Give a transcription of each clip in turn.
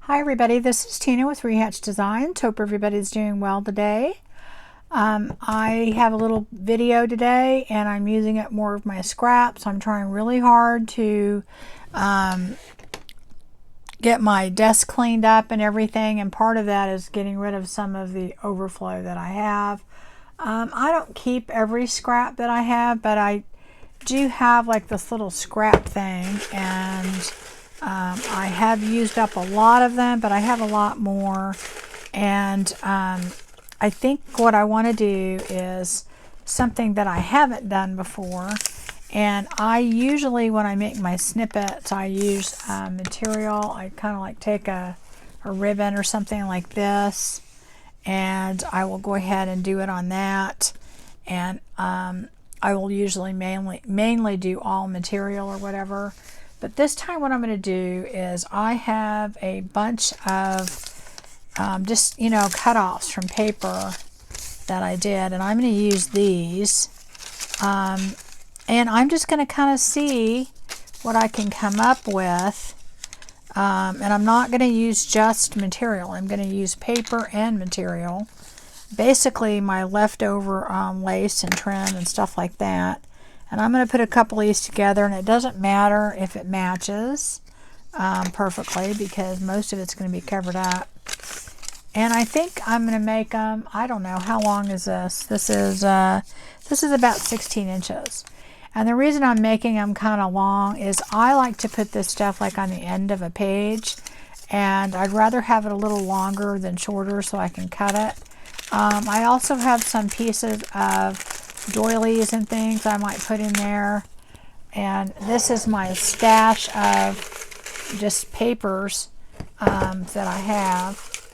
Hi everybody, this is Tina with Rehatch Designs. Hope everybody's doing well today. I have a little video today and I'm using up more of my scraps. I'm trying really hard to get my desk cleaned up and everything, and part of that is getting rid of some of the overflow that I have. I don't keep every scrap that I have, but I do have like this little scrap thing, and I have used up a lot of them, but I have a lot more. And I think what I want to do is something that I haven't done before. And I usually, when I make my snippets, I use material. I kind of like take a ribbon or something like this, and I will go ahead and do it on that. And I will usually mainly do all material or whatever. But this time what I'm going to do is I have a bunch of just, cut-offs from paper that I did, and I'm going to use these. And I'm just going to kind of see what I can come up with. And I'm not going to use just material. I'm going to use paper and material. Basically my leftover lace and trim and stuff like that. And I'm going to put a couple of these together, and it doesn't matter if it matches perfectly because most of it's going to be covered up. And I think I'm going to make them, I don't know, how long is this? This is about 16 inches. And the reason I'm making them kind of long is I like to put this stuff like on the end of a page, and I'd rather have it a little longer than shorter so I can cut it. I also have some pieces of doilies and things I might put in there, and this is my stash of just papers that I have,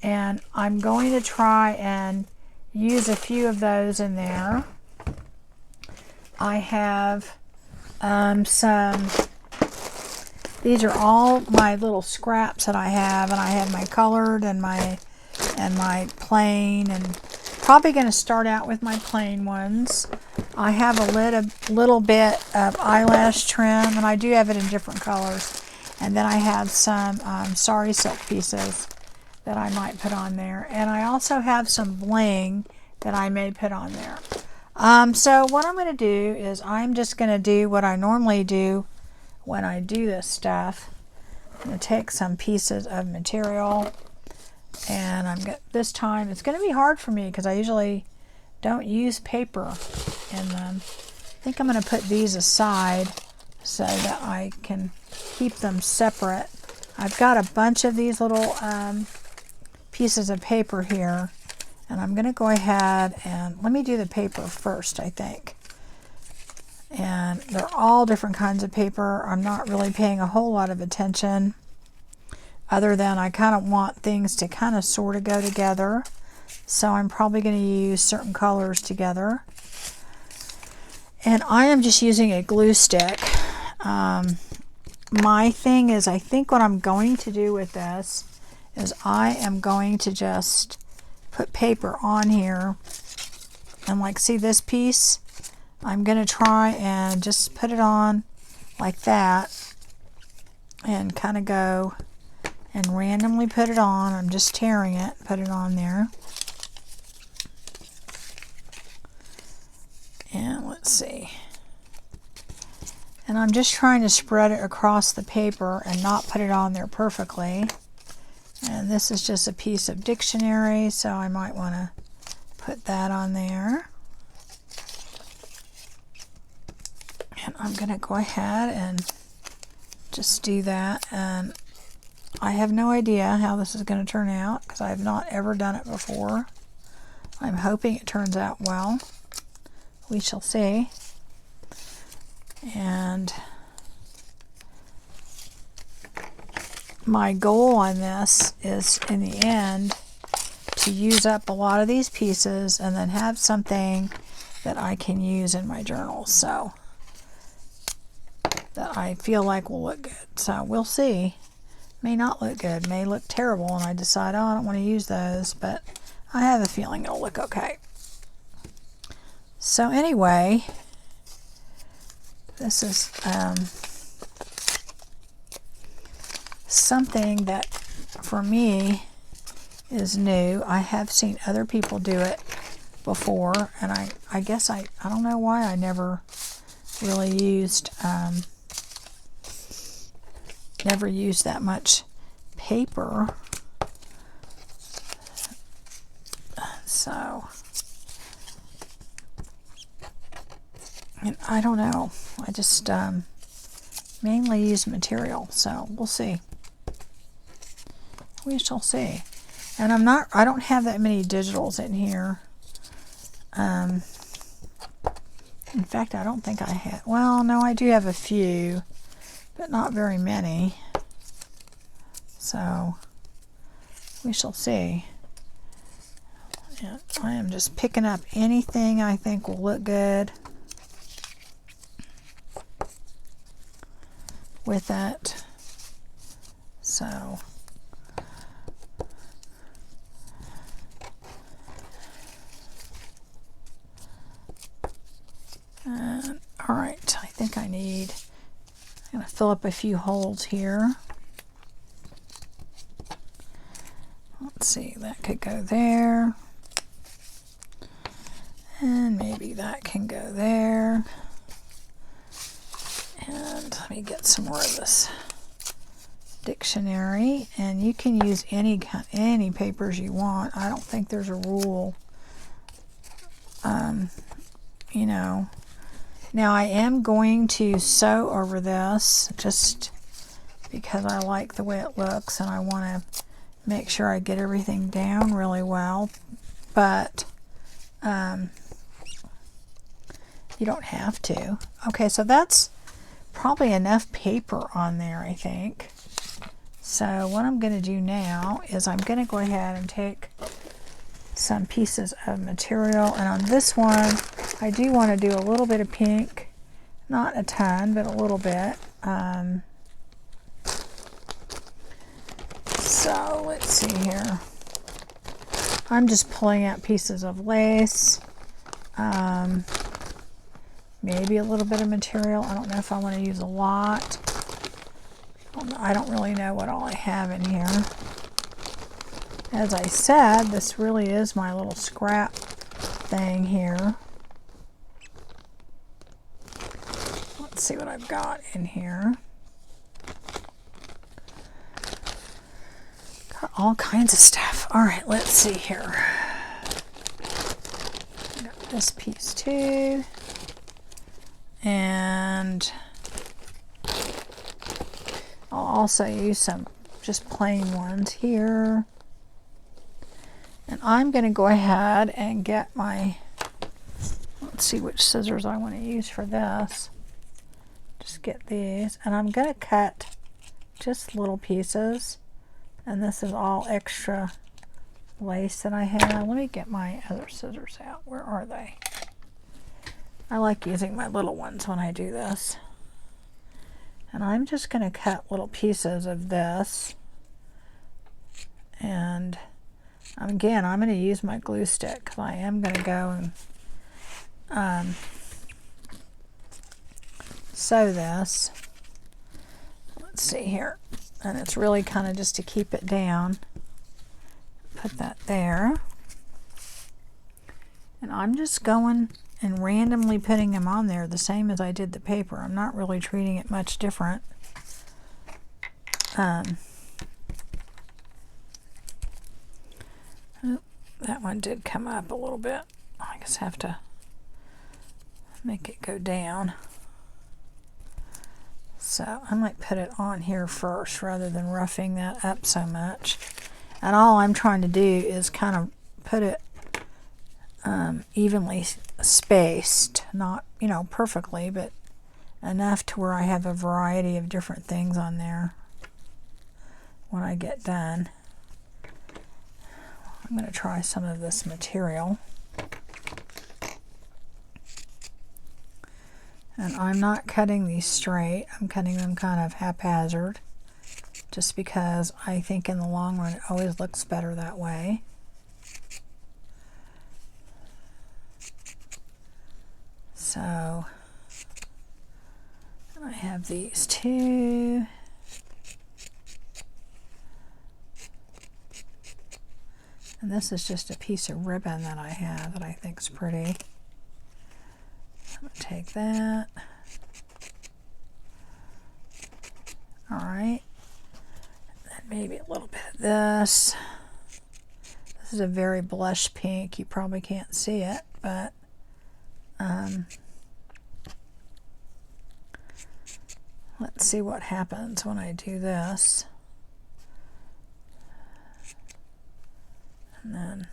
and I'm going to try and use a few of those in there. I have these are all my little scraps that I have, and I have my colored and my plain, and probably going to start out with my plain ones. I have a little bit of eyelash trim, and I do have it in different colors. And then I have some sari silk pieces that I might put on there. And I also have some bling that I may put on there. So what I'm going to do is I'm just going to do what I normally do when I do this stuff. I'm going to take some pieces of material, and this time it's going to be hard for me because I usually don't use paper in them. I think I'm going to put these aside so that I can keep them separate. I've got a bunch of these little pieces of paper here, and I'm going to go ahead and let me do the paper first, I think. And they're all different kinds of paper. I'm not really paying a whole lot of attention, other than I kind of want things to kind of sort of go together. So I'm probably going to use certain colors together. And I am just using a glue stick. My thing is, I think what I'm going to do with this is I am going to just put paper on here. And like, see this piece? I'm going to try and just put it on like that and kind of go and randomly put it on. I'm just tearing it, put it on there. And let's see. And I'm just trying to spread it across the paper and not put it on there perfectly. And this is just a piece of dictionary, so I might want to put that on there. And I'm going to go ahead and just do that. And I have no idea how this is going to turn out because I have not ever done it before. I'm hoping it turns out well. We shall see. And my goal on this is, in the end, to use up a lot of these pieces and then have something that I can use in my journal, so that I feel like will look good. So we'll see. May not look good, may look terrible, and I decide, oh, I don't want to use those, but I have a feeling it'll look okay. So anyway, this is something that for me, is new. I have seen other people do it before, and I guess I don't know why I never really used that much paper. So, and I don't know. I just mainly use material, so we'll see. We shall see. And I don't have that many digitals in here. In fact, I don't think I have. Well, no, I do have a few, but not very many. So we shall see. And I am just picking up anything I think will look good with it. So all right, I think I'm going to fill up a few holes here. Let's see, that could go there. And maybe that can go there. And let me get some more of this dictionary. And you can use any papers you want. I don't think there's a rule. You know. Now I am going to sew over this just because I like the way it looks and I want to make sure I get everything down really well. But you don't have to. Okay, so that's probably enough paper on there, I think. So what I'm going to do now is I'm going to go ahead and take some pieces of material, and on this one I do want to do a little bit of pink, not a ton, but a little bit. So let's see here. I'm just pulling out pieces of lace, maybe a little bit of material. I don't know if I want to use a lot. I don't really know what all I have in here. As I said, this really is my little scrap thing here. Let's see what I've got in here. Got all kinds of stuff. All right, let's see here. Got this piece too. And I'll also use some just plain ones here. And I'm going to go ahead and get my, let's see which scissors I want to use for this. Just get these. And I'm going to cut just little pieces. And this is all extra lace that I have. Let me get my other scissors out. Where are they? I like using my little ones when I do this. And I'm just going to cut little pieces of this. And again, I'm going to use my glue stick because I am going to go and sew this. Let's see here. And it's really kind of just to keep it down. Put that there. And I'm just going and randomly putting them on there the same as I did the paper. I'm not really treating it much different. That one did come up a little bit. I just have to make it go down. So I might put it on here first rather than roughing that up so much. And all I'm trying to do is kind of put it evenly spaced, not, you know, perfectly, but enough to where I have a variety of different things on there when I get done. I'm going to try some of this material. And I'm not cutting these straight. I'm cutting them kind of haphazard, just because I think in the long run it always looks better that way. So I have these two. And this is just a piece of ribbon that I have that I think is pretty. I'm going to take that. All right. And maybe a little bit of this. This is a very blush pink. You probably can't see it, but let's see what happens when I do this. And then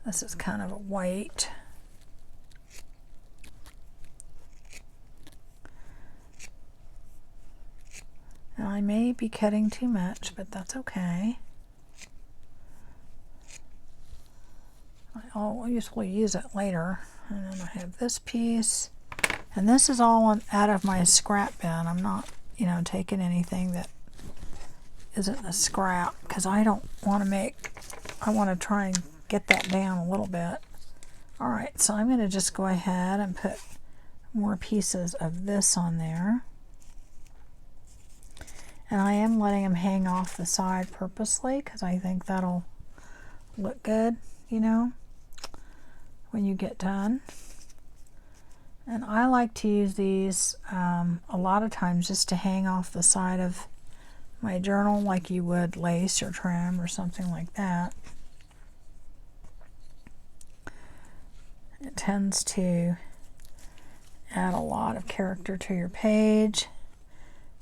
this is kind of a white. Now I may be cutting too much, but that's okay. I'll usually use it later. And then I have this piece. And this is all out of my scrap bin. I'm not, taking anything that isn't a scrap because I don't want to I want to try and get that down a little bit. All right, so I'm going to just go ahead and put more pieces of this on there. And I am letting them hang off the side purposely because I think that'll look good, when you get done. And I like to use these a lot of times just to hang off the side of my journal like you would lace or trim or something like that. It tends to add a lot of character to your page.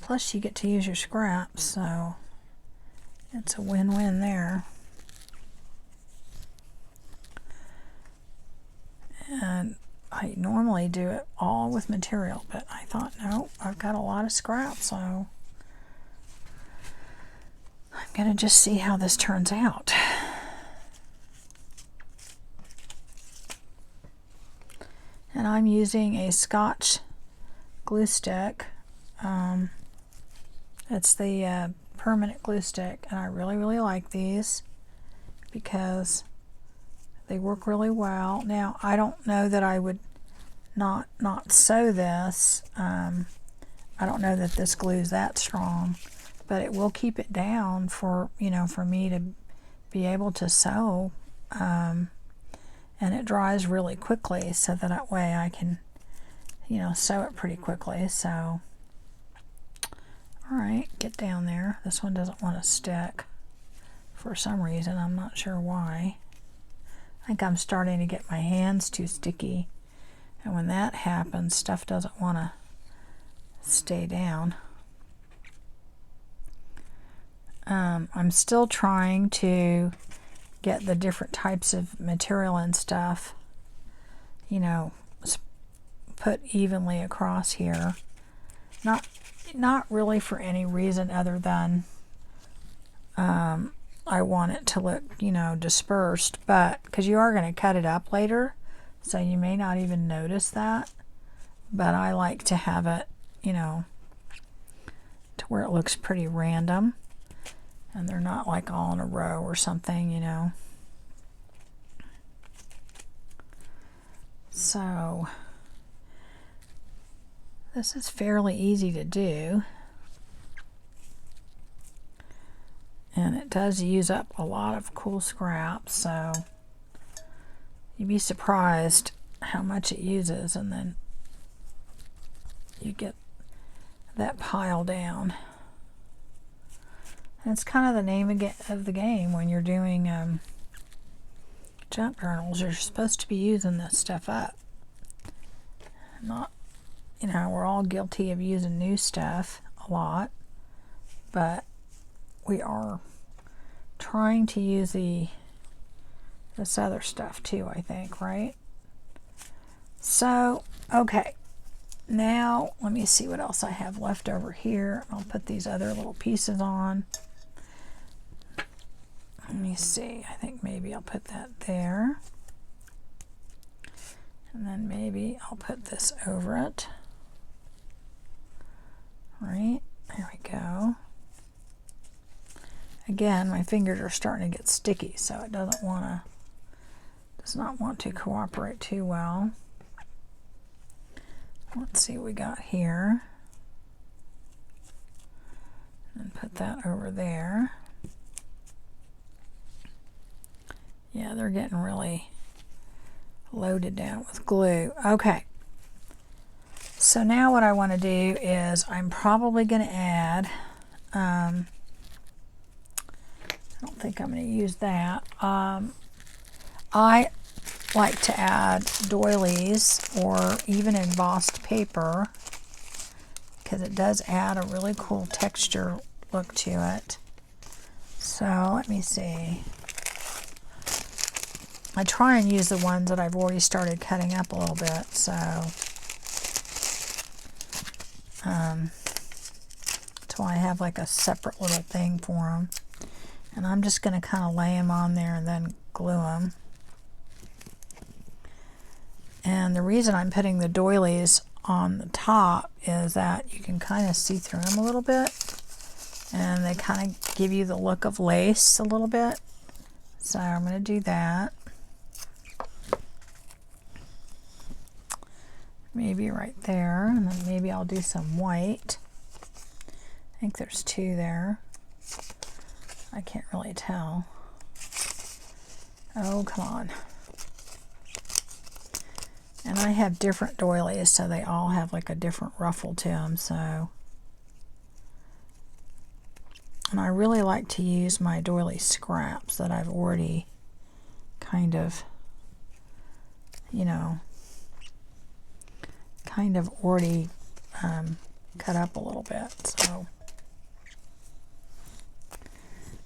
Plus you get to use your scraps, so it's a win-win there. And I normally do it all with material, but I thought, no, I've got a lot of scraps, so I'm going to just see how this turns out. And I'm using a Scotch glue stick. It's the permanent glue stick, and I really, really like these because they work really well. Now, I don't know that I would not sew this. I don't know that this glue is that strong, but it will keep it down for, for me to be able to sew. And it dries really quickly, so that way I can, sew it pretty quickly. So, all right, get down there. This one doesn't want to stick for some reason. I'm not sure why. I think I'm starting to get my hands too sticky. And when that happens, stuff doesn't want to stay down. I'm still trying to get the different types of material and stuff, put evenly across here. Not really for any reason other than I want it to look, dispersed, but because you are going to cut it up later, so you may not even notice that, but I like to have it, to where it looks pretty random, and they're not like all in a row or something, So, this is fairly easy to do. And it does use up a lot of cool scraps, so you'd be surprised how much it uses, and then you get that pile down. And it's kind of the name of the game when you're doing junk journals. You're supposed to be using this stuff up. Not, we're all guilty of using new stuff a lot, but we are trying to use this other stuff too, I think, right? So, okay. Now, let me see what else I have left over here. I'll put these other little pieces on. Let me see. I think maybe I'll put that there. And then maybe I'll put this over it. Right, there we go. Again, my fingers are starting to get sticky, so it does not want to cooperate too well. Let's see what we got here. And put that over there. Yeah, they're getting really loaded down with glue. Okay. So now what I want to do is I'm probably going to add, I don't think I'm going to use that. I like to add doilies or even embossed paper because it does add a really cool texture look to it. So let me see. I try and use the ones that I've already started cutting up a little bit, so that's why I have like a separate little thing for them. And I'm just going to kind of lay them on there and then glue them. And the reason I'm putting the doilies on the top is that you can kind of see through them a little bit. And they kind of give you the look of lace a little bit. So I'm going to do that. Maybe right there, and then maybe I'll do some white. I think there's two there. I can't really tell. Oh, come on. And I have different doilies, so they all have like a different ruffle to them, so. And I really like to use my doily scraps that I've already kind of, you know, already cut up a little bit. So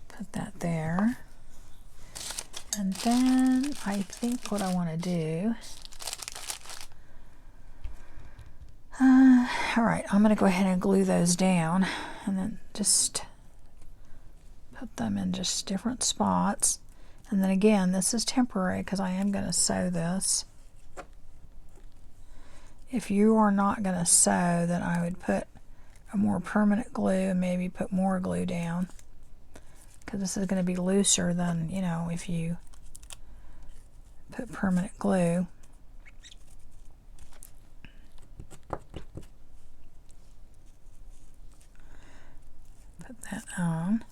put that there. And then I think what I want to do, all right, I'm going to go ahead and glue those down and then just put them in just different spots. And then again, this is temporary because I am going to sew this. If you are not going to sew, then I would put a more permanent glue and maybe put more glue down, because this is going to be looser than, you know, if you put permanent glue. Put that on.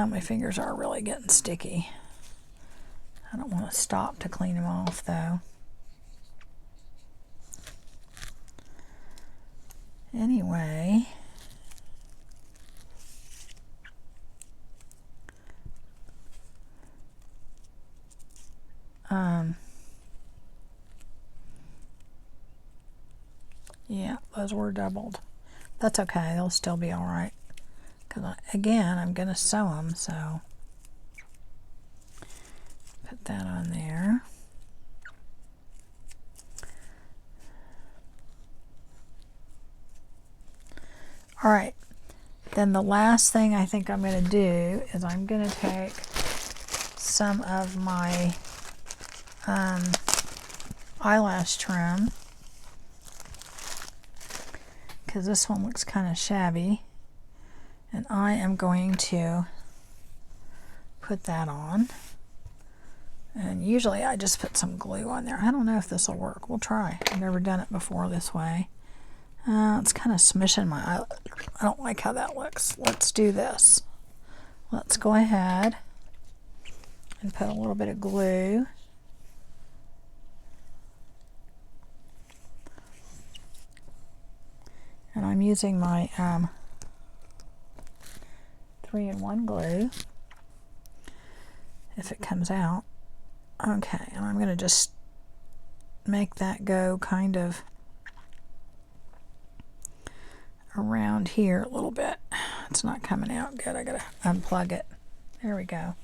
My fingers are really getting sticky. I don't want to stop to clean them off though. Anyway, yeah, those were doubled. That's okay, they'll still be all right. Because again, I'm going to sew them, so put that on there. All right, then the last thing I think I'm going to do is I'm going to take some of my eyelash trim, because this one looks kind of shabby, and I am going to put that on. And usually I just put some glue on there. I don't know if this will work. We'll try. I've never done it before this way. It's kind of smishing my eye. I don't like how that looks. Let's do this. Let's go ahead and put a little bit of glue. And I'm using my 3-in-1 glue, if it comes out. Okay, and I'm going to just make that go kind of around here a little bit. It's not coming out good. I gotta unplug it. There we go.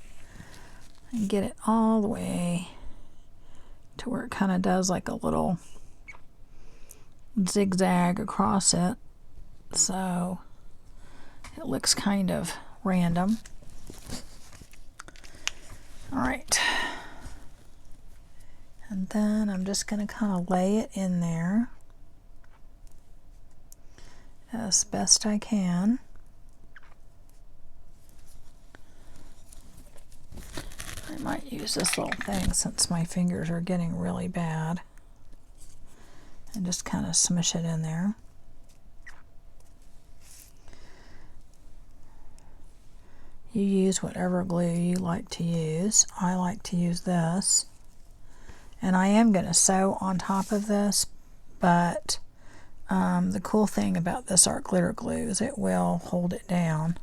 And get it all the way to where it kind of does like a little zigzag across it, so it looks kind of random. All right, and then I'm just going to kind of lay it in there as best I can. I might use this little thing since my fingers are getting really bad, and just kind of smush it in there. You use whatever glue you like to use. I like to use this. And I am going to sew on top of this, but the cool thing about this art glitter glue is it will hold it down.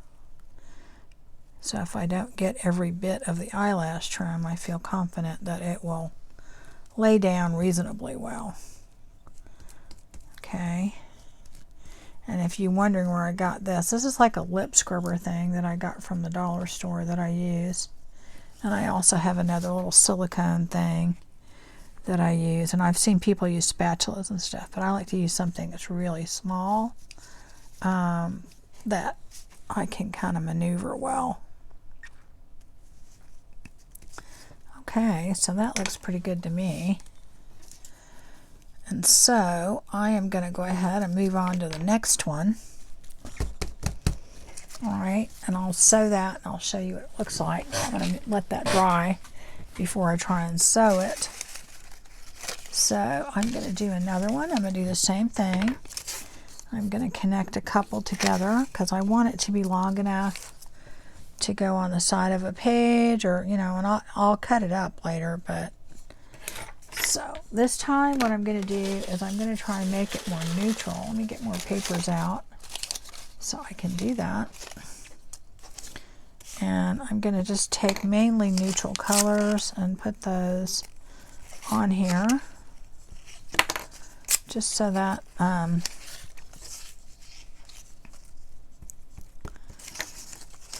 So if I don't get every bit of the eyelash trim, I feel confident that it will lay down reasonably well. Okay. And if you're wondering where I got this, this is like a lip scrubber thing that I got from the dollar store that I use. And I also have another little silicone thing that I use. And I've seen people use spatulas and stuff, but I like to use something that's really small that I can kind of maneuver well. Okay, so that looks pretty good to me. And so I am going to go ahead and move on to the next one. All right, and I'll sew that and I'll show you what it looks like. I'm going to let that dry before I try and sew it. So I'm going to do another one. I'm going to do the same thing. I'm going to connect a couple together because I want it to be long enough to go on the side of a page, or, you know, and I'll cut it up later, but so this time what I'm going to do is I'm going to try and make it more neutral. Let me get more papers out so I can do that. And I'm going to just take mainly neutral colors and put those on here, just so that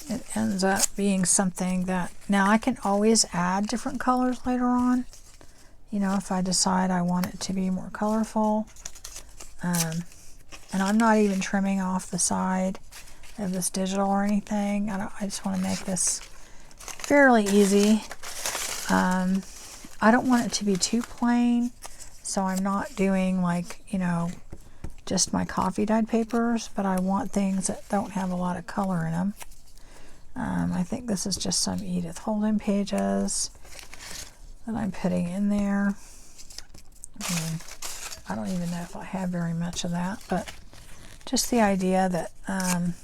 it ends up being something that, now I can always add different colors later on. You know, if I decide I want it to be more colorful. And I'm not even trimming off the side of this digital or anything. I just want to make this fairly easy. I don't want it to be too plain, so I'm not doing, like, you know, just my coffee dyed papers, but I want things that don't have a lot of color in them. I think this is just some Edith Holden pages that I'm putting in there. I don't even know if I have very much of that, but just the idea that I'm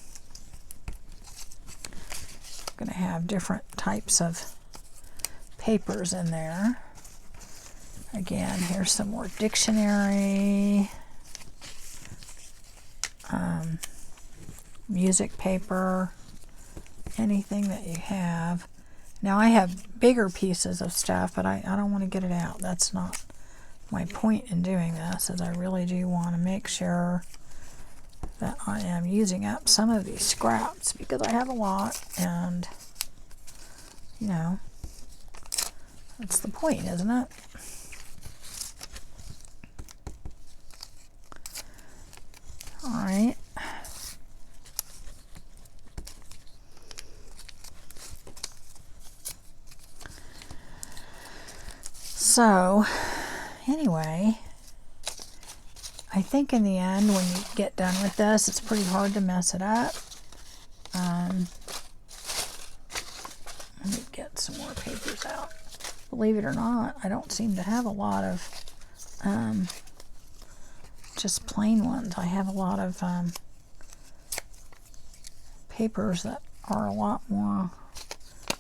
going to have different types of papers in there. Again, here's some more dictionary, music paper, anything that you have. Now I have bigger pieces of stuff, but I don't want to get it out. That's not my point in doing this, is I really do want to make sure that I am using up some of these scraps, because I have a lot, and, you know, that's the point, isn't it? All right. So, anyway, I think in the end, when you get done with this, it's pretty hard to mess it up. Let me get some more papers out. Believe it or not, I don't seem to have a lot of just plain ones. I have a lot of papers that are a lot more.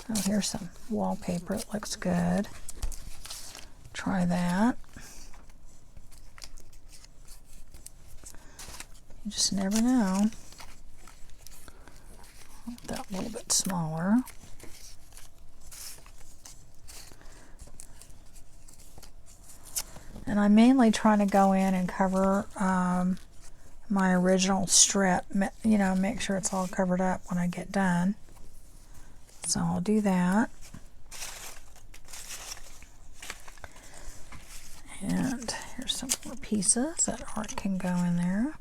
Oh, here's some wallpaper. It looks good. Try that. You just never know. That a little bit smaller. And I'm mainly trying to go in and cover my original strip, you know, make sure it's all covered up when I get done. So I'll do that. And here's some more pieces that art can go in there.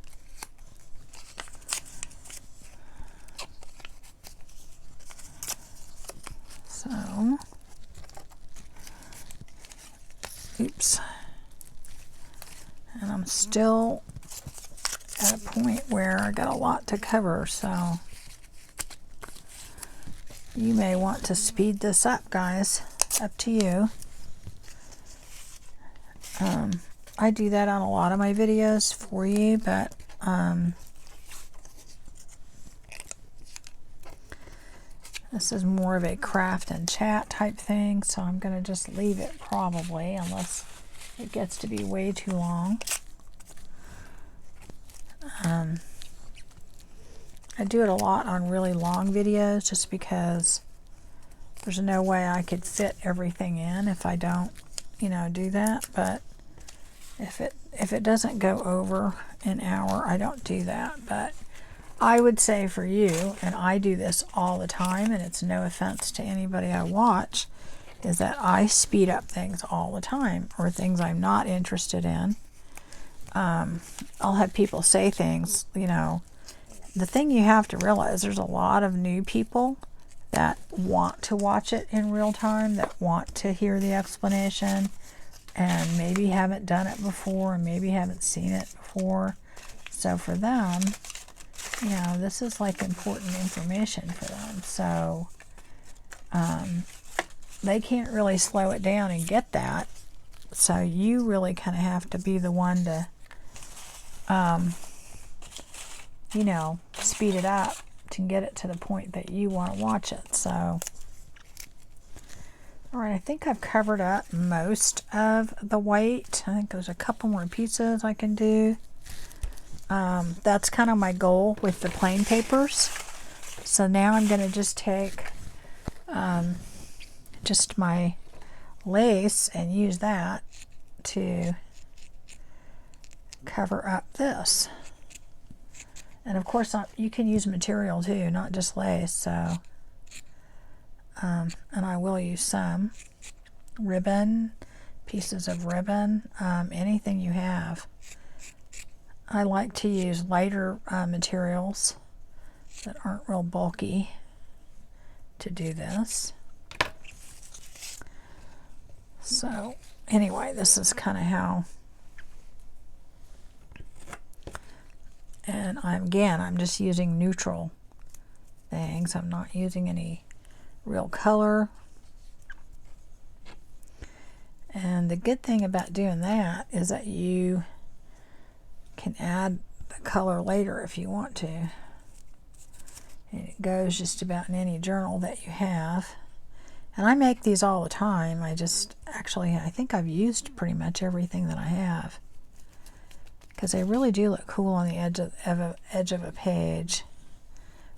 So, oops. And I'm still at a point where I got a lot to cover, so you may want to speed this up, guys. Up to you. I do that on a lot of my videos for you, but This is more of a craft and chat type thing, so I'm going to just leave it probably, unless it gets to be way too long. I do it a lot on really long videos just because there's no way I could fit everything in if I don't, you know, do that. But if it doesn't go over an hour, I don't do that. But I would say for you, and I do this all the time, and it's no offense to anybody I watch, is that I speed up things all the time, or things I'm not interested in. I'll have people say things, you know. The thing you have to realize, there's a lot of new people that want to watch it in real time, that want to hear the explanation, and maybe haven't done it before, and maybe haven't seen it before. So for them, you know, this is like important information for them. So they can't really slow it down and get that. So you really kind of have to be the one to, you know, speed it up to get it to the point that you want to watch it. So, all right, I think I've covered up most of the white. I think there's a couple more pieces I can do. That's kind of my goal with the plain papers. So now I'm going to just take just my lace and use that to cover up this. And of course, you can use material too, not just lace. So, and I will use some ribbon, pieces of ribbon, anything you have. I like to use lighter materials that aren't real bulky to do this. So anyway, this is kind of how. And I'm just using neutral things. I'm not using any real color. And the good thing about doing that is that you can add the color later if you want to. And it goes just about in any journal that you have. And I make these all the time. I think I've used pretty much everything that I have, because they really do look cool on the edge of a page,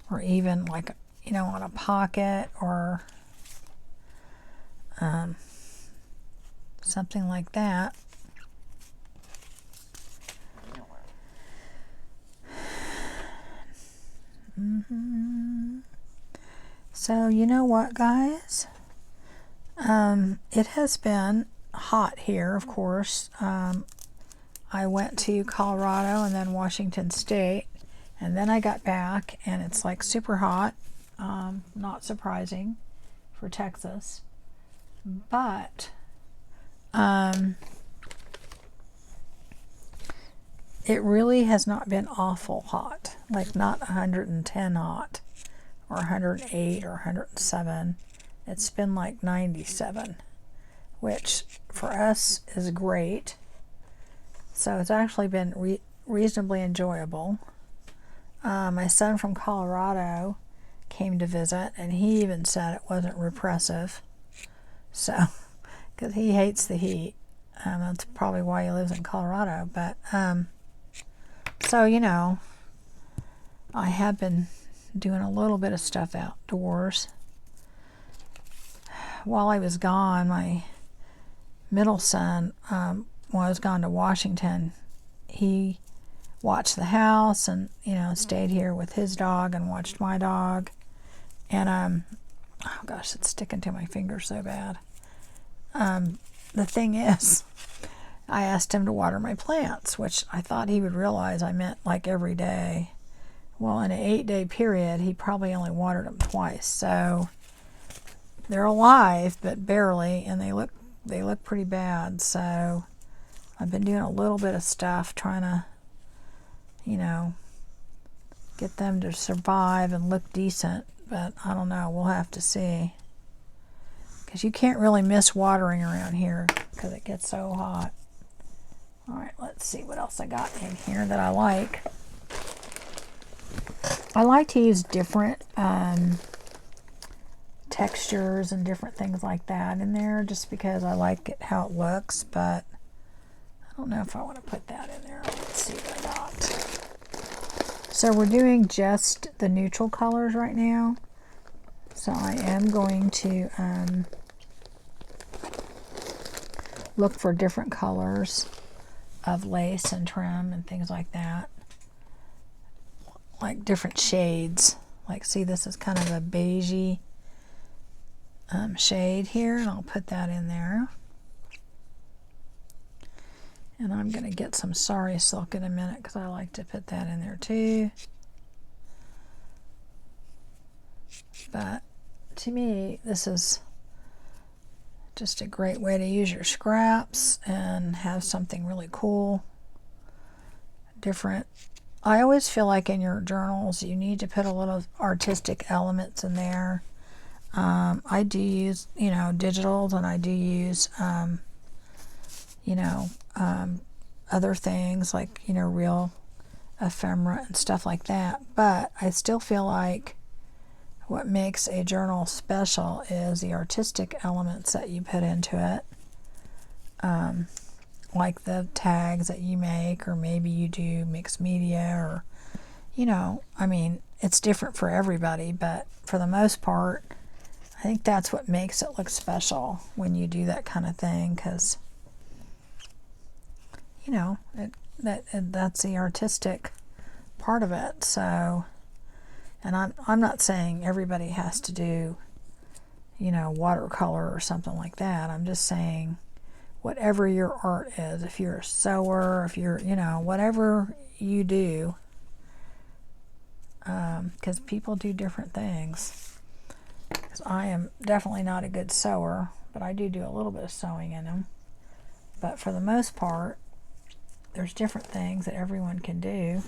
or even like, you know, on a pocket, or something like that. So you know what, guys? It has been hot here, of course. I went to Colorado and then Washington State, and then I got back, and it's like super hot. Not surprising for Texas, but it really has not been awful hot, like not 110 hot or 108 or 107. It's been like 97, which for us is great. So it's actually been reasonably enjoyable. My son from Colorado came to visit, and he even said it wasn't repressive. So, because he hates the heat. That's probably why he lives in Colorado. But, so, you know, I have been doing a little bit of stuff outdoors. While I was gone, my middle son was gone to Washington. He watched the house and, you know, stayed here with his dog and watched my dog. And, oh gosh, it's sticking to my finger so bad. The thing is, I asked him to water my plants, which I thought he would realize I meant like every day. Well, in an 8-day period, he probably only watered them twice. So they're alive, but barely, and they look pretty bad. So I've been doing a little bit of stuff trying to, you know, get them to survive and look decent. But I don't know. We'll have to see. Because you can't really miss watering around here because it gets so hot. All right, let's see what else I got in here that I like. I like to use different textures and different things like that in there just because I like it how it looks, but I don't know if I want to put that in there. Let's see what I got. So we're doing just the neutral colors right now. So I am going to look for different colors of lace and trim and things like that. Like different shades. Like, see, this is kind of a beigey shade here, and I'll put that in there. And I'm going to get some Sari Silk in a minute because I like to put that in there too. But to me, this is just a great way to use your scraps and have something really cool, different. I always feel like in your journals you need to put a little artistic elements in there. I do use, you know, digitals, and I do use, you know, other things like, you know, real ephemera and stuff like that. But I still feel like what makes a journal special is the artistic elements that you put into it. Like the tags that you make, or maybe you do mixed media, or, you know, I mean, it's different for everybody, but for the most part, I think that's what makes it look special when you do that kind of thing, because, you know, that's the artistic part of it. So, and I'm not saying everybody has to do, you know, watercolor or something like that. I'm just saying whatever your art is, if you're a sewer, if you're, you know, whatever you do, because people do different things. Because I am definitely not a good sewer, but I do a little bit of sewing in them. But for the most part, there's different things that everyone can do,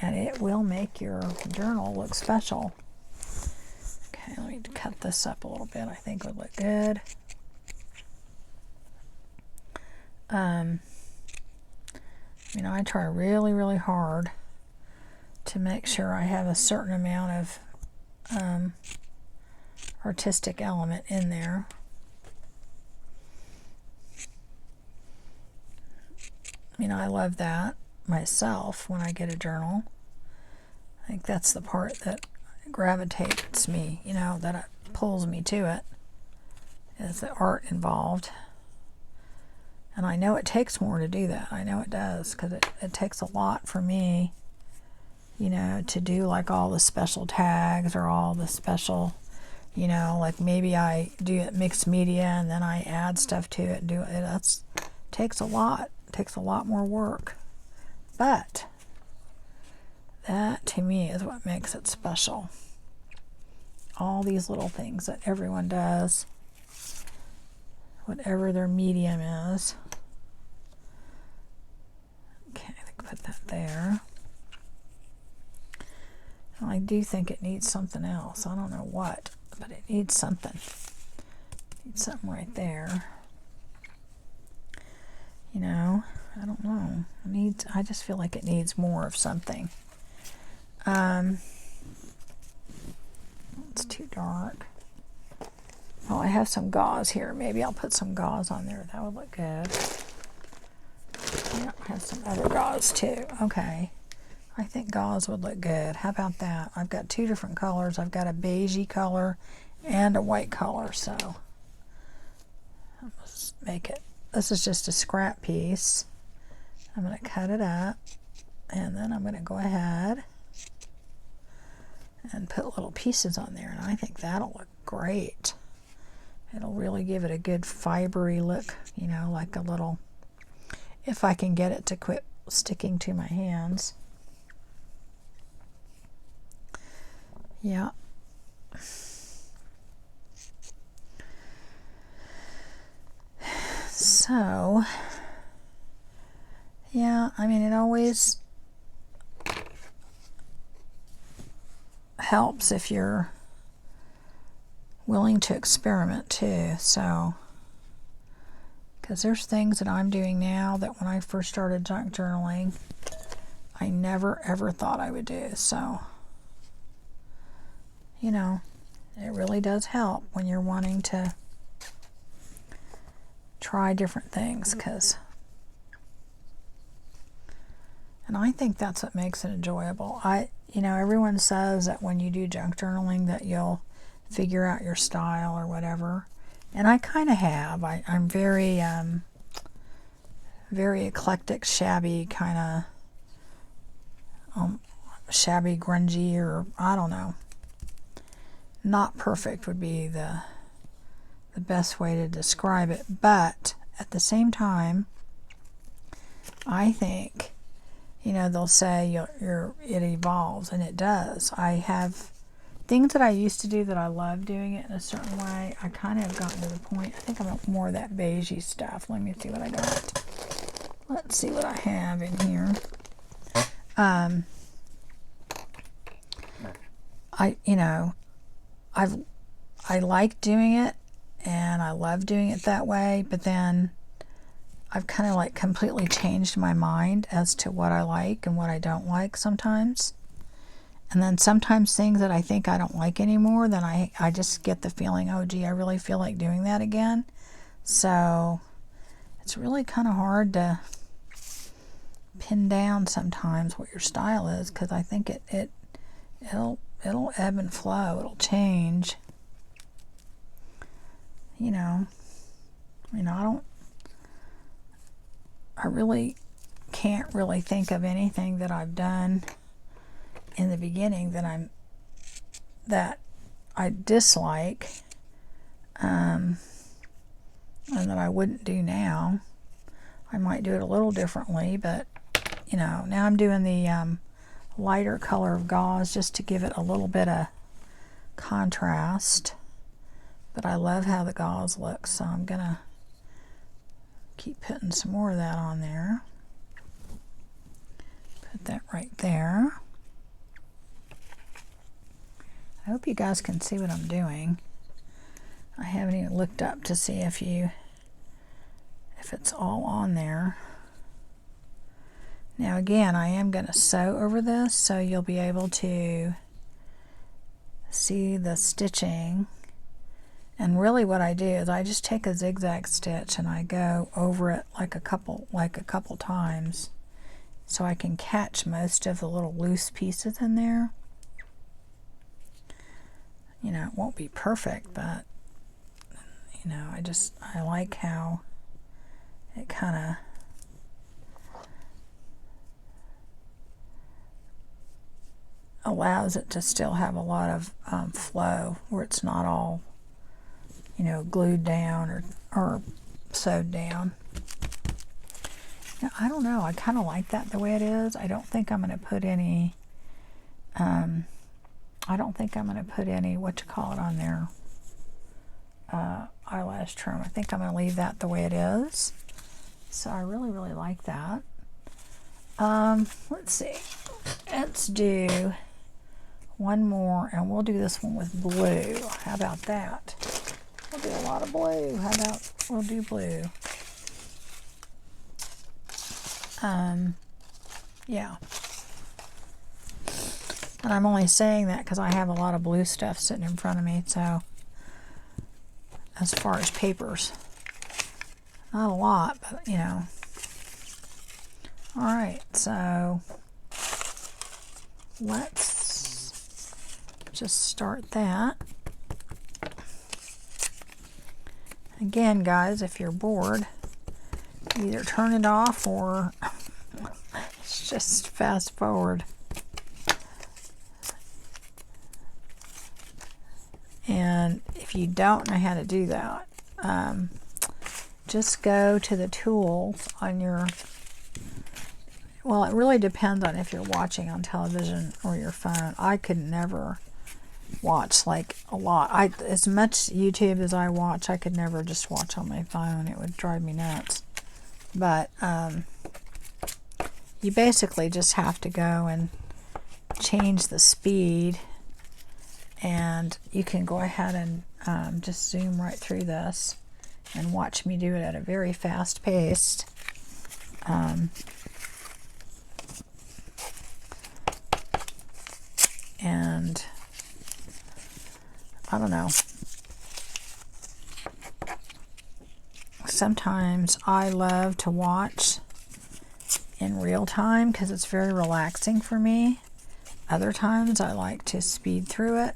and it will make your journal look special. Okay, let me cut this up a little bit. I think it would look good. You know, I try really, really hard to make sure I have a certain amount of artistic element in there. You know, I love that myself when I get a journal. I think that's the part that gravitates me, you know, that it pulls me to it, is the art involved. And I know it takes more to do that. I know it does, because it takes a lot for me, you know, to do like all the special tags or all the special, you know, like maybe I do it mixed media and then I add stuff to it and do it. That's takes a lot. It takes a lot more work. But that to me is what makes it special. All these little things that everyone does, whatever their medium is. Okay, I think put that there. And I do think it needs something else. I don't know what, but it needs something. It needs something right there. You know, I don't know. I just feel like it needs more of something. It's too dark. Oh, I have some gauze here. Maybe I'll put some gauze on there. That would look good. Yeah, I have some other gauze too. Okay. I think gauze would look good. How about that? I've got two different colors. I've got a beigey color and a white color. So let's make it. This is just a scrap piece. I'm going to cut it up, and then I'm going to go ahead and put little pieces on there, and I think that'll look great. It'll really give it a good fibery look, you know, like a little, if I can get it to quit sticking to my hands. Yeah. So, yeah, I mean, it always helps if you're willing to experiment too. So, because there's things that I'm doing now that when I first started junk journaling, I never ever thought I would do. So, you know, It really does help when you're wanting to try different things, and I think that's what makes it enjoyable. You know, everyone says that when you do junk journaling that you'll figure out your style or whatever, and I kind of have. I'm very very eclectic, shabby kind of shabby, grungy, or I don't know. Not perfect would be the best way to describe it, but at the same time, I think, you know, they'll say it evolves, and it does. I have things that I used to do that I love doing it in a certain way. I kind of have gotten to the point, I think I want more of that beigey stuff. Let me see what I got. Let's see what I have in here. I like doing it, and I love doing it that way, but then I've kind of like completely changed my mind as to what I like and what I don't like sometimes. And then sometimes things that I think I don't like anymore, then I just get the feeling, oh gee, I really feel like doing that again. So it's really kind of hard to pin down sometimes what your style is, because I think it'll ebb and flow. It'll change. I really can't really think of anything that I've done in the beginning that I dislike, and that I wouldn't do now. I might do it a little differently, but now I'm doing the lighter color of gauze just to give it a little bit of contrast. But I love how the gauze looks, so I'm gonna keep putting some more of that on there. Put that right there. I hope you guys can see what I'm doing. I haven't even looked up to see if it's all on there. Now again, I am going to sew over this, so you'll be able to see the stitching. And really what I do is I just take a zigzag stitch and I go over it like a couple times, so I can catch most of the little loose pieces in there. It won't be perfect, but I like how it kind of allows it to still have a lot of flow, where it's not all glued down or sewed down. Now, I don't know, I kind of like that the way it is. I don't think I'm going to put any what you call it on there, eyelash trim. I think I'm going to leave that the way it is. So I really like that. Let's see, let's do one more, and we'll do this one with blue. How about that? We'll do a lot of blue. How about we'll do blue? Yeah. And I'm only saying that because I have a lot of blue stuff sitting in front of me, so as far as papers. Not a lot, but Alright, so let's just start that. Again, guys, if you're bored, either turn it off or just fast forward. And if you don't know how to do that, just go to the tools on your, well, it really depends on if you're watching on television or your phone. I could never watch like a lot. As much YouTube as I watch, I could never just watch on my phone. It would drive me nuts. But you basically just have to go and change the speed, and you can go ahead and just zoom right through this and watch me do it at a very fast pace. And I don't know. Sometimes I love to watch in real time because it's very relaxing for me. Other times I like to speed through it.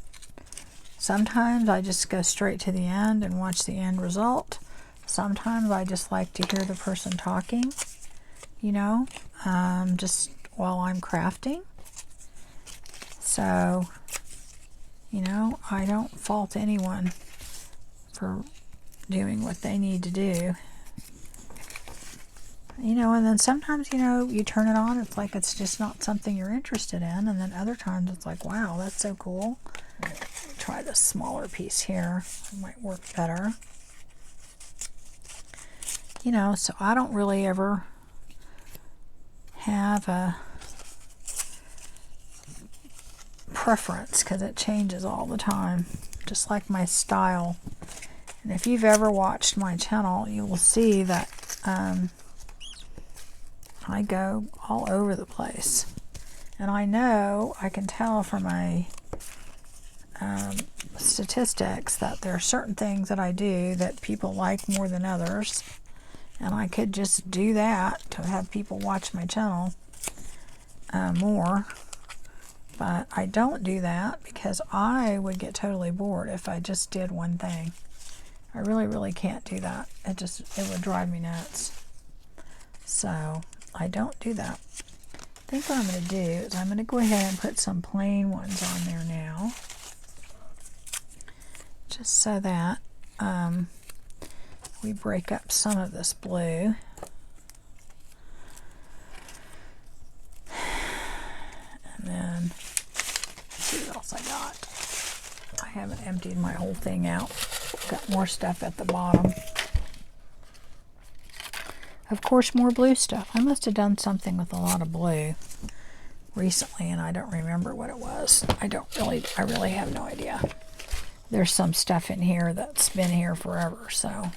Sometimes I just go straight to the end and watch the end result. Sometimes I just like to hear the person talking, you know, just while I'm crafting. So, you know, I don't fault anyone for doing what they need to do. You know, and then sometimes, you know, you turn it on, it's like it's just not something you're interested in, and then other times it's like, wow, that's so cool. Try this smaller piece here. It might work better. You know, so I don't really ever have a preference because it changes all the time, just like my style. And if you've ever watched my channel, you will see that I go all over the place. And I know, I can tell from my statistics that there are certain things that I do that people like more than others. And I could just do that to have people watch my channel more. But I don't do that because I would get totally bored if I just did one thing. I really can't do that. It would drive me nuts. So I don't do that. I think what I'm going to do is I'm going to go ahead and put some plain ones on there now. Just so that we break up some of this blue. And then, let's see what else I got. I haven't emptied my whole thing out. Got more stuff at the bottom. Of course, more blue stuff. I must have done something with a lot of blue recently, and I don't remember what it was. I really have no idea. There's some stuff in here that's been here forever, so.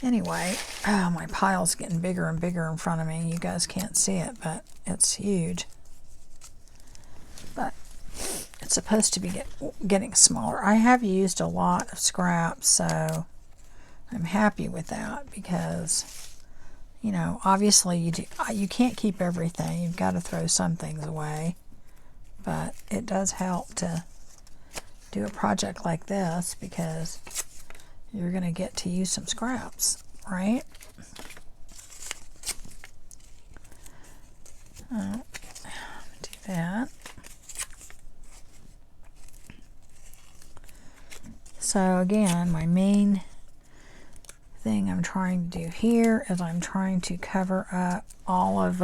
Anyway, oh, my pile's getting bigger and bigger in front of me. You guys can't see it, but it's huge. But it's supposed to be getting smaller. I have used a lot of scraps, so I'm happy with that because, you know, obviously you can't keep everything. You've got to throw some things away. But it does help to do a project like this because you're going to get to use some scraps, right? Do that. So again, my main thing I'm trying to do here is I'm trying to cover up all of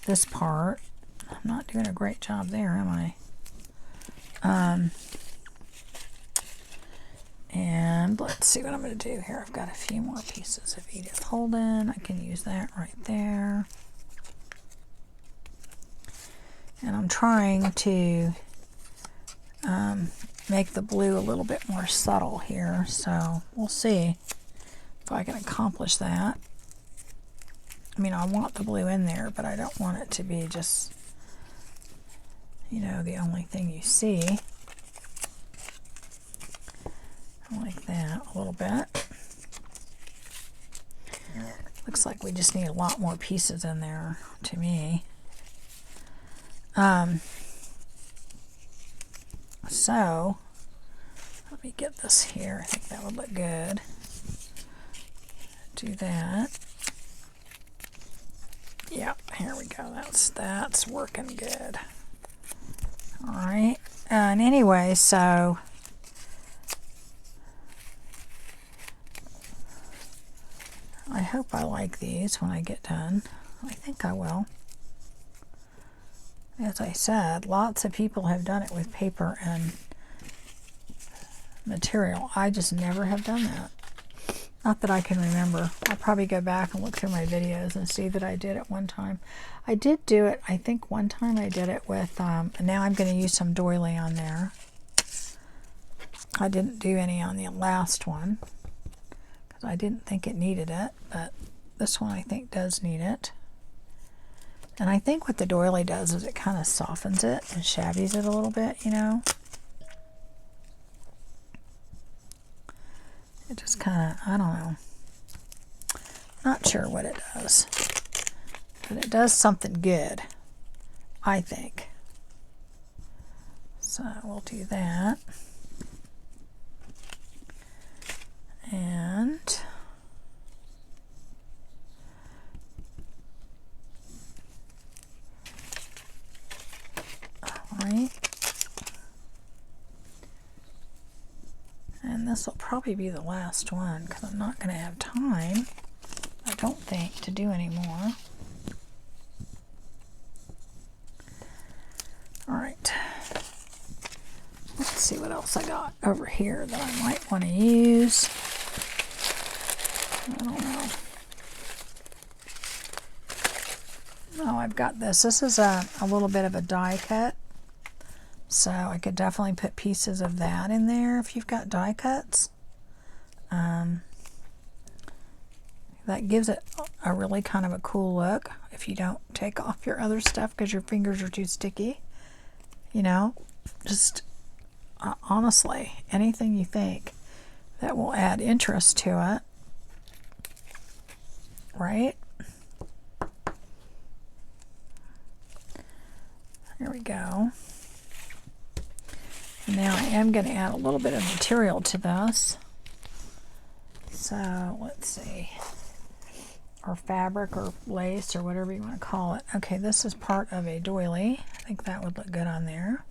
this part. I'm not doing a great job there, am I? And let's see what I'm going to do here. I've got a few more pieces of Edith Holden. I can use that right there. And I'm trying to make the blue a little bit more subtle here. So we'll see if I can accomplish that. I mean, I want the blue in there, but I don't want it to be just, you know, the only thing you see. Like that a little bit. Looks like we just need a lot more pieces in there to me. So let me get this here. I think that would look good. Do that. Yep, here we go. That's working good. All right. And anyway, so I hope I like these when I get done. I think I will. As I said, lots of people have done it with paper and material. I just never have done that. Not that I can remember. I'll probably go back and look through my videos and see that I did it one time. I did do it, I think one time I did it with, and now I'm going to use some doily on there. I didn't do any on the last one because I didn't think it needed it, but this one I think does need it. And I think what the doily does is it kind of softens it and shabbies it a little bit, you know. It just kind of, I don't know. Not sure what it does. But it does something good, I think. So we'll do that. And alright. And this will probably be the last one because I'm not going to have time, I don't think, to do any more. Alright. Let's see what else I got over here that I might want to use. I don't know. Oh, I've got this. This is a little bit of a die cut. So I could definitely put pieces of that in there if you've got die cuts. That gives it a really kind of a cool look if you don't take off your other stuff because your fingers are too sticky. You know, just honestly, anything you think that will add interest to it, right? Here we go. And now I am going to add a little bit of material to this. So let's see, or fabric or lace or whatever you want to call it. Okay, this is part of a doily. I think that would look good on there.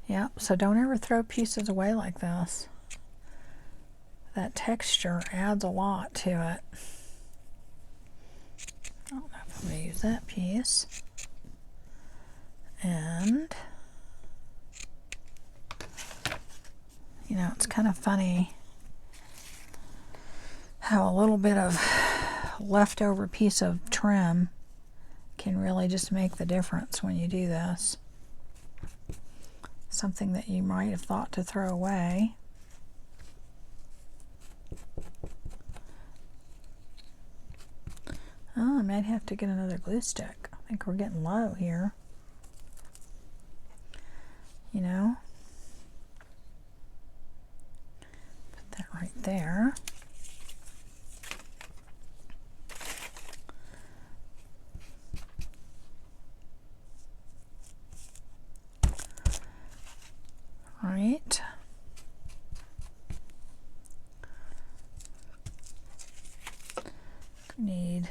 Yep, so don't ever throw pieces away like this. That texture adds a lot to it. I don't know if I'm going to use that piece. And, you know, it's kind of funny how a little bit of leftover piece of trim can really just make the difference when you do this. Something that you might have thought to throw away. Oh, I might have to get another glue stick. I think we're getting low here. You know? Put that right there. Right. Need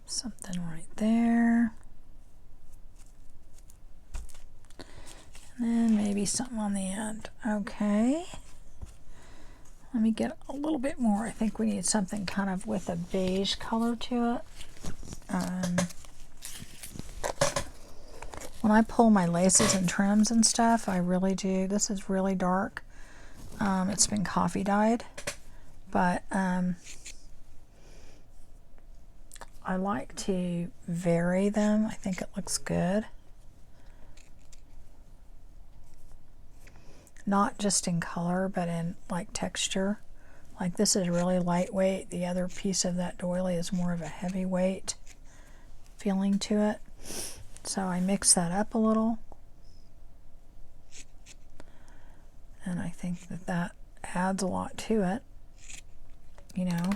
something right there. And then maybe something on the end. Okay. Let me get a little bit more. I think we need something kind of with a beige color to it. When I pull my laces and trims and stuff, I really do. This is really dark. It's been coffee dyed, but I like to vary them. I think it looks good. Not just in color, but in like texture. Like this is really lightweight. The other piece of that doily is more of a heavyweight feeling to it. So I mix that up a little. And I think that that adds a lot to it, you know.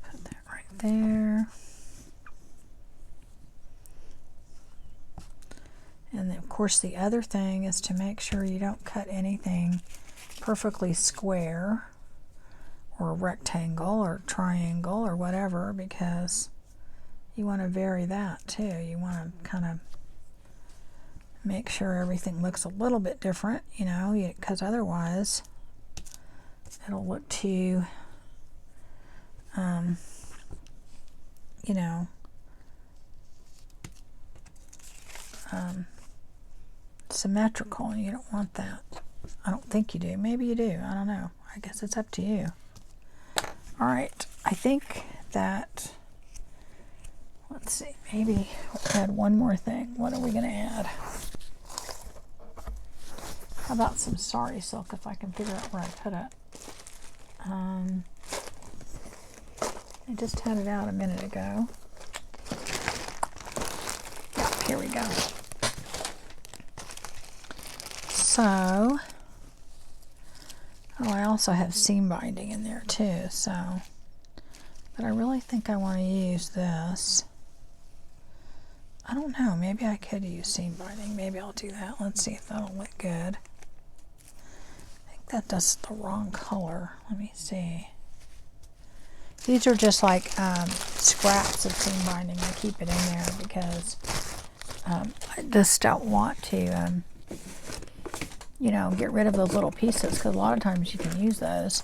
Put that right there. And then, of course, the other thing is to make sure you don't cut anything perfectly square or rectangle or triangle or whatever, because you want to vary that too. You want to kind of make sure everything looks a little bit different, you know, because otherwise it'll look too, you know, symmetrical, and you don't want that. I don't think you do. Maybe you do. I don't know. I guess it's up to you. All right. I think that, Let's see, maybe we'll add one more thing. What are we going to add? How about some sari silk if I can figure out where I put it? I just had it out a minute ago. Yeah, here we go. So, oh, I also have seam binding in there too, so, but I really think I want to use this. I don't know, maybe I could use seam binding. Maybe I'll do that. Let's see if that'll look good. I think that does the wrong color. Let me see. These are just like scraps of seam binding. I keep it in there because I just don't want to, you know, get rid of those little pieces because a lot of times you can use those.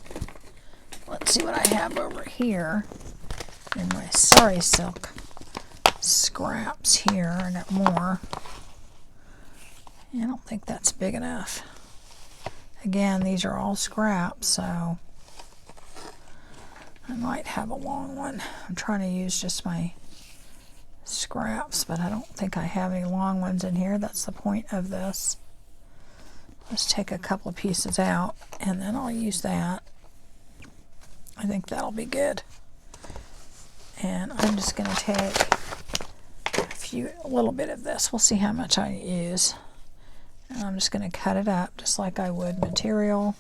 Let's see what I have over here in my sari silk scraps here. I got more. I don't think that's big enough. Again, these are all scraps, so I might have a long one. I'm trying to use just my scraps, but I don't think I have any long ones in here. That's the point of this. Let's take a couple of pieces out, and then I'll use that. I think that'll be good. And I'm just going to take a little bit of this. We'll see how much I use. And I'm just going to cut it up just like I would material.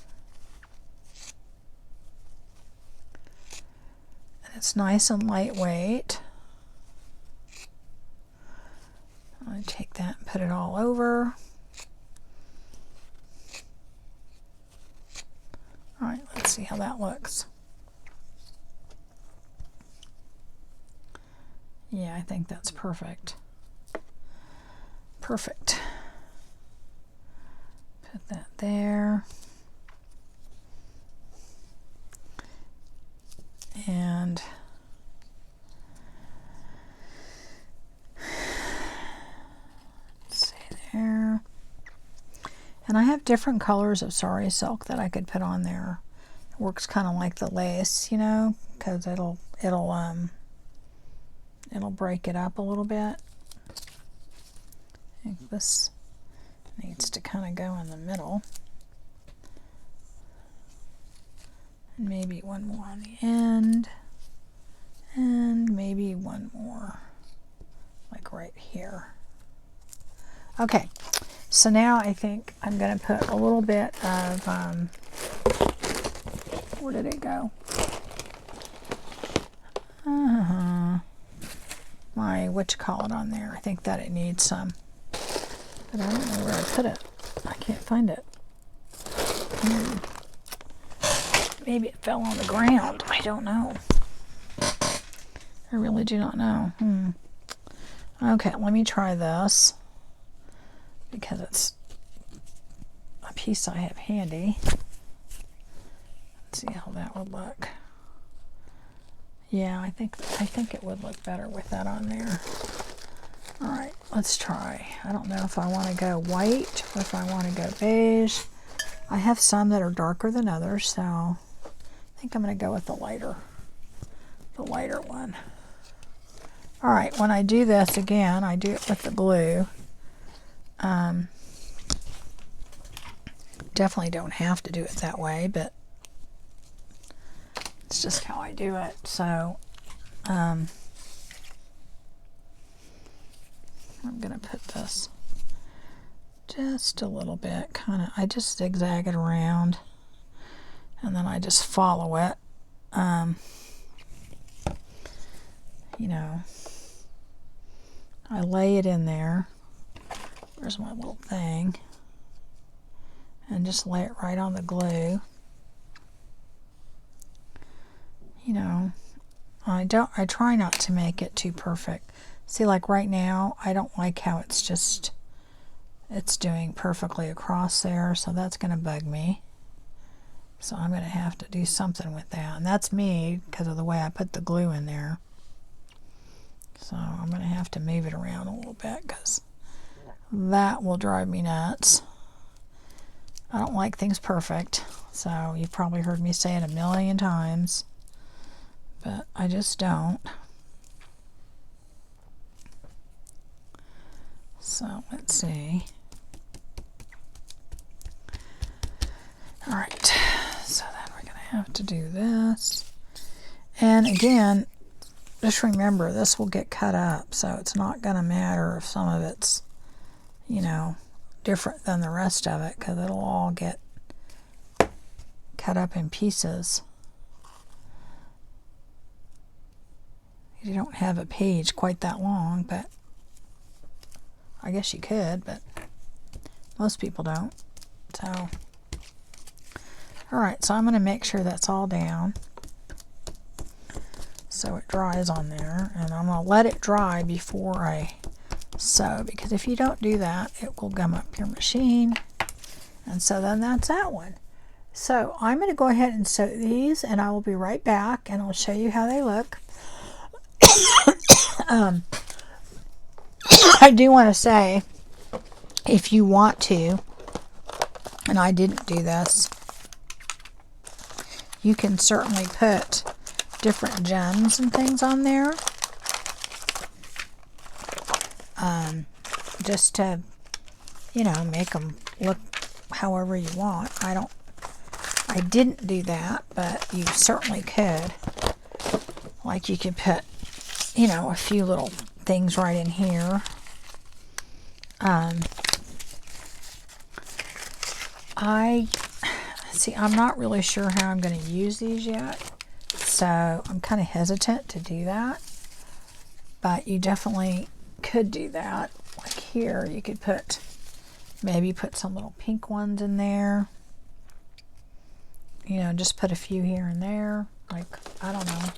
And it's nice and lightweight. I'm going to take that and put it all over. All right, let's see how that looks. Yeah, I think that's perfect. Perfect. Put that there. And let's see there. And I have different colors of sari silk that I could put on there. It works kind of like the lace, you know, because it'll break it up a little bit. I think this needs to kind of go in the middle. And maybe one more on the end. And maybe one more, like right here. Okay, so now I think I'm going to put a little bit of, where did it go? My whatchamacallit on there. I think that it needs some. But I don't know where I put it. I can't find it. Maybe it fell on the ground. I don't know. I really do not know. Okay, let me try this. Because it's a piece I have handy. Let's see how that would look. Yeah, I think it would look better with that on there. All right, let's try. I don't know if I want to go white or if I want to go beige. I have some that are darker than others, so I think I'm going to go with the lighter one. All right, when I do this again, I do it with the glue. Definitely don't have to do it that way, but it's just how I do it. So I'm going to put this just a little bit, I just zigzag it around, and then I just follow it. You know, I lay it in there. Where's my little thing? And just lay it right on the glue. You know, I try not to make it too perfect. See, like right now, I don't like how it's doing perfectly across there, so that's going to bug me. So I'm going to have to do something with that. And that's me because of the way I put the glue in there. So I'm going to have to move it around a little bit because that will drive me nuts. I don't like things perfect, so you've probably heard me say it a million times. But I just don't. So let's see. All right, so then we're going to have to do this. And again, just remember, this will get cut up, so it's not going to matter if some of it's, you know, different than the rest of it, because it'll all get cut up in pieces. You don't have a page quite that long, but I guess you could, but most people don't. So, all right, so I'm going to make sure that's all down so it dries on there, and I'm going to let it dry before I sew, because if you don't do that, it will gum up your machine. And so then that's that one. So I'm going to go ahead and sew these, and I will be right back, and I'll show you how they look. I do want to say, if you want to, and I didn't do this, you can certainly put different gems and things on there, just to, you know, make them look however you want. I didn't do that, but you certainly could. Like, you could put, you know, a few little things right in here. I'm not really sure how I'm going to use these yet, so I'm kind of hesitant to do that, but you definitely could do that. Like here, you could maybe put some little pink ones in there, you know, just put a few here and there, like, I don't know,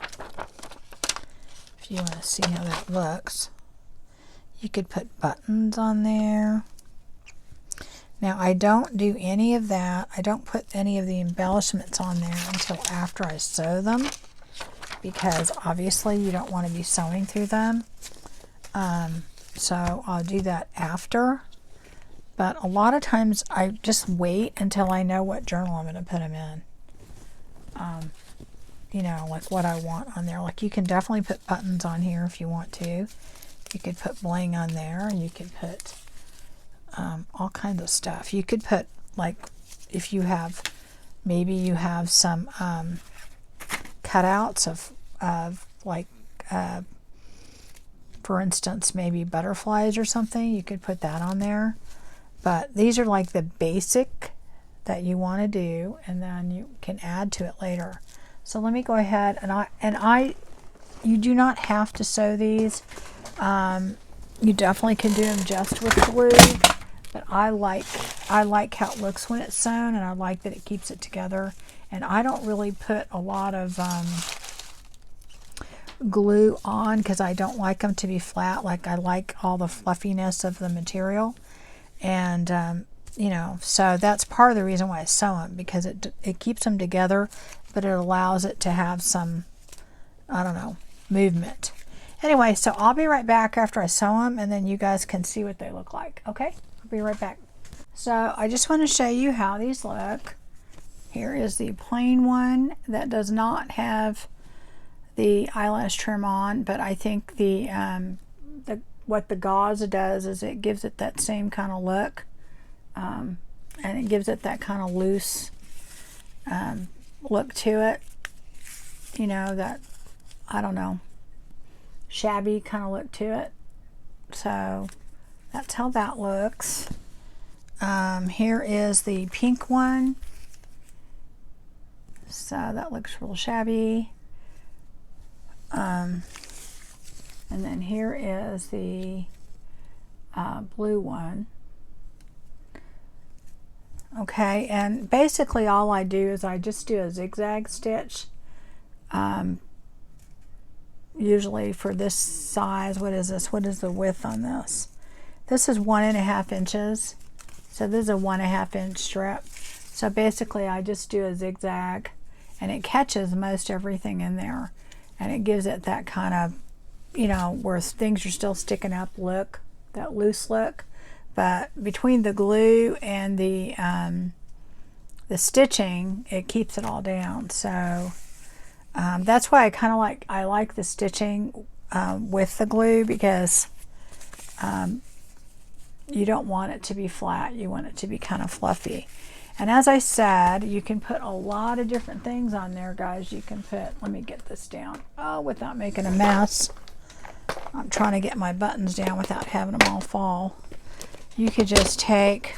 if you want to see how that looks. You could put buttons on there. Now, I don't do any of that. I don't put any of the embellishments on there until after I sew them, because obviously you don't want to be sewing through them. So I'll do that after. But a lot of times I just wait until I know what journal I'm going to put them in. You know, like what I want on there. Like, you can definitely put buttons on here if you want to. You could put bling on there. You could put all kinds of stuff. You could put, like, if you have, maybe you have some cutouts of like, for instance, maybe butterflies or something. You could put that on there. But these are like the basic that you want to do, and then you can add to it later. So let me go ahead, and you do not have to sew these. You definitely can do them just with glue, but I like how it looks when it's sewn, and I like that it keeps it together. And I don't really put a lot of glue on, because I don't like them to be flat. Like, I like all the fluffiness of the material, and you know, so that's part of the reason why I sew them, because it keeps them together, but it allows it to have some, I don't know, movement. Anyway, so I'll be right back after I sew them, and then you guys can see what they look like. Okay, I'll be right back. So I just want to show you how these look. Here is the plain one that does not have the eyelash trim on, but I think what the gauze does is it gives it that same kind of look, and it gives it that kind of loose look to it. You know, that, I don't know, shabby kind of look to it. So that's how that looks. Here is the pink one. So that looks real shabby. And then here is the blue one. Okay, and basically all I do is I just do a zigzag stitch. Usually for this size, what is this? What is the width on this? This is 1.5 inches. So this is a 1.5 inch strip. So basically I just do a zigzag, and it catches most everything in there. And it gives it that kind of, you know, where things are still sticking up look, that loose look. But between the glue and the stitching, it keeps it all down. So that's why I like the stitching with the glue, because you don't want it to be flat. You want it to be kind of fluffy. And as I said, you can put a lot of different things on there, guys. You can put, let me get this down, without making a mess. I'm trying to get my buttons down without having them all fall. You could just take,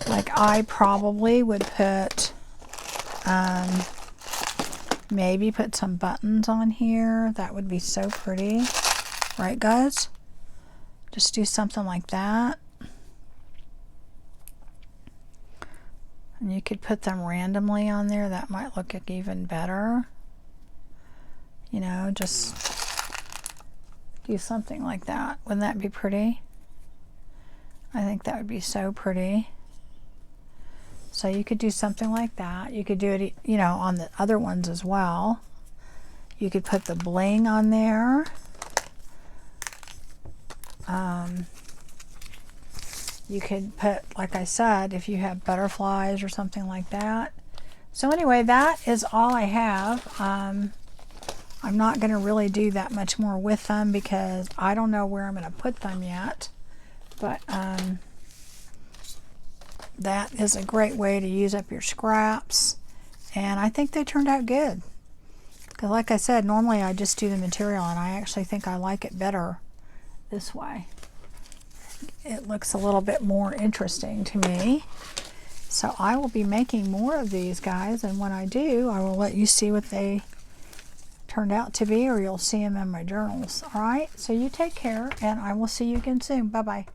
like I probably would put, maybe put some buttons on here. That would be so pretty. Right, guys? Just do something like that. And you could put them randomly on there. That might look even better. You know, just do something like that. Wouldn't that be pretty? I think that would be so pretty. So you could do something like that. You could do it, you know, on the other ones as well. You could put the bling on there. You could put, like I said, if you have butterflies or something like that. So anyway, that is all I have. I'm not going to really do that much more with them because I don't know where I'm going to put them yet. But that is a great way to use up your scraps. And I think they turned out good. Because like I said, normally I just do the material, and I actually think I like it better this way. It looks a little bit more interesting to me. So I will be making more of these, guys, and when I do, I will let you see what they turned out to be, or you'll see them in my journals. All right, so you take care, and I will see you again soon. Bye-bye.